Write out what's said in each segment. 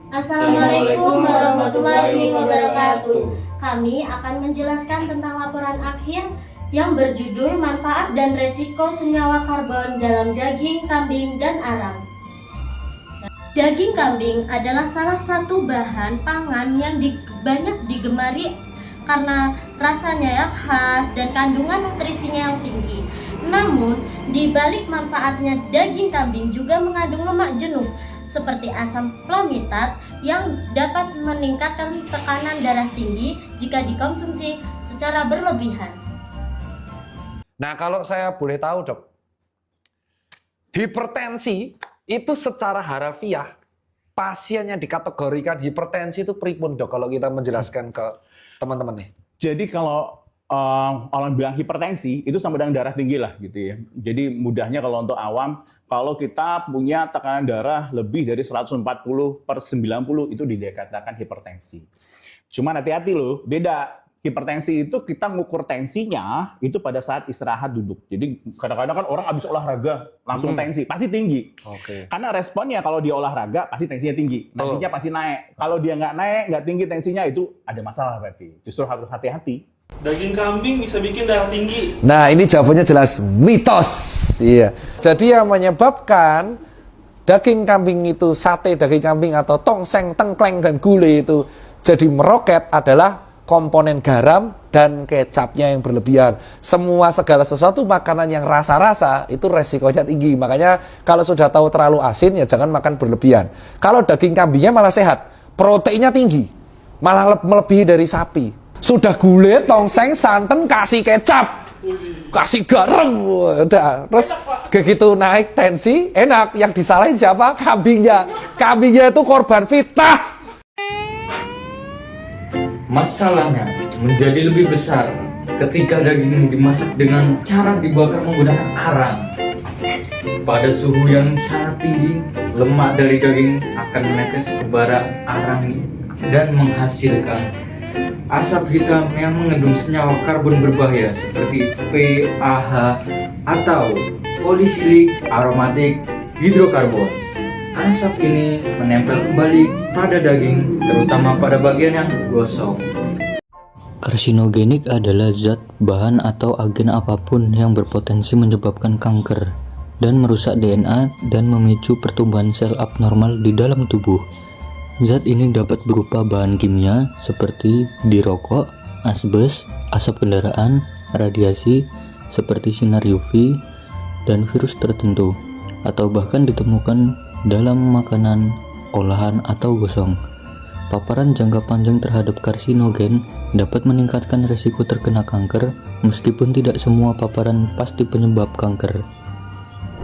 Assalamualaikum warahmatullahi wabarakatuh. Kami akan menjelaskan tentang laporan akhir yang berjudul manfaat dan resiko senyawa karbon dalam daging kambing dan arang. Daging kambing adalah salah satu bahan pangan yang banyak digemari karena rasanya yang khas dan kandungan nutrisinya yang tinggi. Namun, di balik manfaatnya, daging kambing juga mengandung lemak jenuh seperti asam palmitat yang dapat meningkatkan tekanan darah tinggi jika dikonsumsi secara berlebihan. Nah, kalau saya boleh tahu, Dok, hipertensi itu secara harafiah pasien yang dikategorikan hipertensi itu pripun, Dok, kalau kita menjelaskan ke teman-teman nih. Jadi kalau orang bilang hipertensi itu sama dengan darah tinggi lah gitu ya. Jadi mudahnya kalau untuk awam, kalau kita punya tekanan darah lebih dari 140/90 itu dikatakan hipertensi. Cuman hati-hati loh, beda. Hipertensi itu kita ngukur tensinya itu pada saat istirahat duduk. Jadi kadang-kadang kan orang habis olahraga langsung tensi, pasti tinggi. Karena responnya kalau dia olahraga pasti tensinya tinggi, tensinya pasti naik. Kalau dia nggak tinggi tensinya itu ada masalah berarti. Justru harus hati-hati. Daging kambing bisa bikin darah tinggi. Nah, ini jawabannya jelas mitos. Iya. Jadi yang menyebabkan daging kambing itu, sate daging kambing atau tongseng, tengkleng dan gulai itu jadi meroket adalah komponen garam dan kecapnya yang berlebihan. Segala sesuatu makanan yang rasa-rasa itu resikonya tinggi. Makanya kalau sudah tahu terlalu asin ya jangan makan berlebihan. Kalau daging kambingnya malah sehat, proteinnya tinggi, malah melebihi dari sapi. Sudah gulai, tongseng, santan, kasih kecap, kasih garam, udah. Terus begitu naik tensi, enak. Yang disalahin siapa? Kambingnya. Kambingnya itu korban fitnah. Masalahnya menjadi lebih besar ketika daging dimasak dengan cara dibakar menggunakan arang. Pada suhu yang sangat tinggi, lemak dari daging akan menetes ke bara arang dan menghasilkan asap hitam yang mengandung senyawa karbon berbahaya seperti PAH atau polycyclic aromatic hydrocarbons. Asap ini menempel kembali pada daging, terutama pada bagian yang gosong. Karsinogenik adalah zat, bahan, atau agen apapun yang berpotensi menyebabkan kanker dan merusak DNA dan memicu pertumbuhan sel abnormal di dalam tubuh. Zat ini dapat berupa bahan kimia seperti di rokok, asbes, asap kendaraan, radiasi seperti sinar UV, dan virus tertentu, atau bahkan ditemukan dalam makanan, olahan, atau gosong. Paparan jangka panjang terhadap karsinogen dapat meningkatkan risiko terkena kanker, meskipun tidak semua paparan pasti penyebab kanker.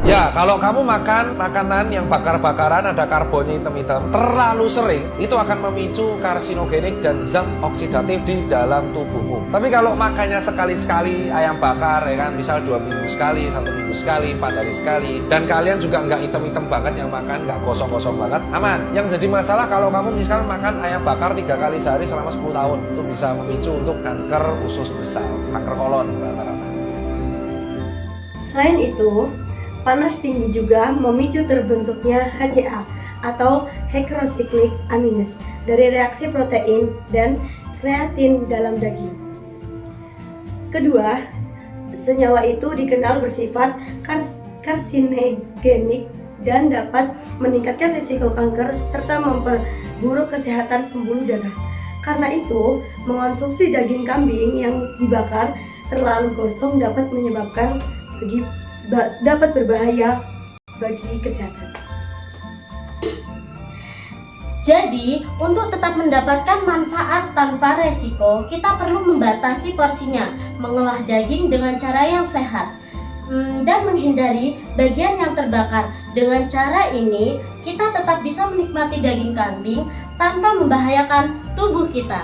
Ya, kalau kamu makan makanan yang bakar-bakaran ada karbonnya hitam-hitam terlalu sering, itu akan memicu karsinogenik dan zat oksidatif di dalam tubuhmu. Tapi kalau makannya sekali-sekali ayam bakar, ya kan, misal 2 minggu sekali, 1 minggu sekali, 4 hari sekali, dan kalian juga nggak hitam-hitam banget yang makan, nggak gosong-gosong banget, aman. Yang jadi masalah kalau kamu misal makan ayam bakar 3 kali sehari selama 10 tahun, itu bisa memicu untuk kanker usus besar, kanker kolon rata-rata. Selain itu, panas tinggi juga memicu terbentuknya HCA atau heterocyclic amines dari reaksi protein dan kreatin dalam daging. Kedua, senyawa itu dikenal bersifat karsinogenik dan dapat meningkatkan risiko kanker serta memperburuk kesehatan pembuluh darah. Karena itu, mengonsumsi daging kambing yang dibakar terlalu gosong dapat berbahaya bagi kesehatan. Jadi, untuk tetap mendapatkan manfaat tanpa resiko, kita perlu membatasi porsinya, mengolah daging dengan cara yang sehat, dan menghindari bagian yang terbakar. Dengan cara ini, kita tetap bisa menikmati daging kambing tanpa membahayakan tubuh kita.